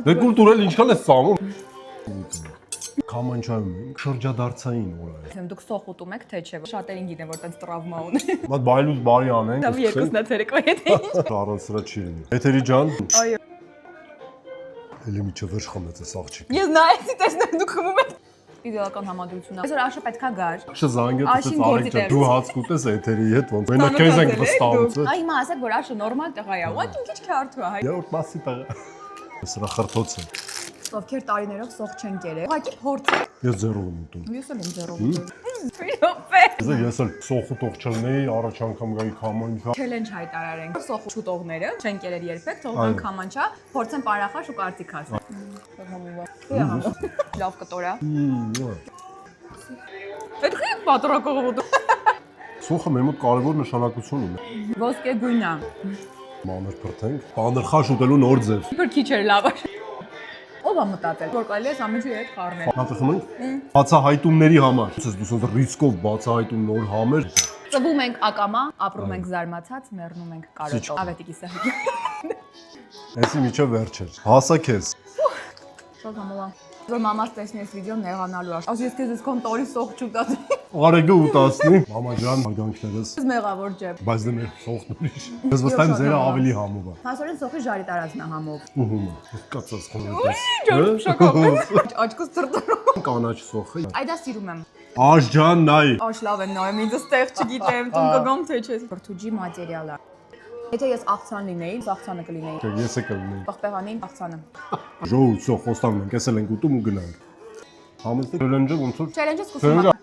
Դե կուլտուրել ինչքան է սամում։ Կամանչայում ենք շրջադարձային օրը։ Եմ դուք սոխ ուտում եք թե չէ։ Շատերին գիտեմ որ տենց տրավմա ունի։ Մատ բայլուց բարի անենք։ Դա երկուսն է ցերեկվա եթե ինչ։ Առանց սրա չի լինի։ Էթերի ջան։ Այո։ Էլի միջը վերջ խմեց այս աղջիկ։ Ես նայեցի տեսնեմ դուք խմում եք։ Իդեալական համադրություն է։ Այսօր Աշը պետքա գար։ Շզանգը Աշին դες գործի արեք դու հաց կուտես էթերի հետ ոնց։ Մենակ քեզ ենք վստահում։ Այ հիմա ասեք որ Աշը նորմալ տղա է։ Ու ինչ քարթու է։ Երբ մասի տղա։ Սրա խրթոցը։ Ովքեր տարիներով սոխ չեն կերել։ Ուղղակի փորձ։ Ես ձեռով եմ ուտում։ Ես էլ եմ ձեռով ուտում։ Ես էլ սոխ ուտող չլնեի, առաջ անգամ գայի քամանչա։ Չելենջ հայտարարենք։ Սոխ շուտողները չեն կերել երբեք, թողնան քամանչա, փորձեն պարախաշ ու կարծիք ասեն։ Լավ կտորա։ Այդ խի պատրակող ուտում։ Սոխը մեր մոտ կարևոր նշանակություն ունի։ Ոսկե գույն է։ Մանր փրթենք, պանրխաշ ուտելու նոր ձև։ Իբր քիչ էր լավ։ Ո՞վ է մտածել, որ կարելի է ամենի հետ խառնել։ Հատը խմենք։ Բացահայտումների համար։ Ոնց ես դու ռիսկով բացահայտում նոր համեր։ Ծվում ենք ակամա, ապրում ենք զարմացած, մեռնում ենք կարոտով։ Ավետիկի սահի։ Էսի միջը վերջ էր։ Հասա քեզ։ Շատ համովա։ Որ մամաս տեսնի այս վիդեոն նեղանալու է։ Ասի ես քեզ այսքան տարի սոխ չուտած։ Արեգը ուտասնի։ Մամա ջան, արգանքներս։ Ես մեղավոր ջեբ։ Բայց դե մեր սոխն ուրիշ։ Ես վստահ եմ ձերը ավելի համով է։ Հասորեն սոխի ժարի տարածն է համով։ Ուհում է։ Կացած խմես։ Ջան, շոկով։ Աչքուս տրտռում։ Կանաչ սոխը։ Այ դա սիրում եմ։ Աշ ջան, նայ։ Աշ լավ եմ նայում, ինձ ստեղ չգիտեմ, տուն կգամ թե չէ։ Բրթուջի մատերիալ է։ Եթե ես աղցան լինեի, աղցանը կլինեի։ Ես է կլինեի։ Պղպեղանին աղցանը։ Ժողովուրդ սոխ խոստանում ենք, ես էլ ենք ուտում ու գնանք։ Համեցեք չելենջը ոնց որ Չելենջը սկսում է։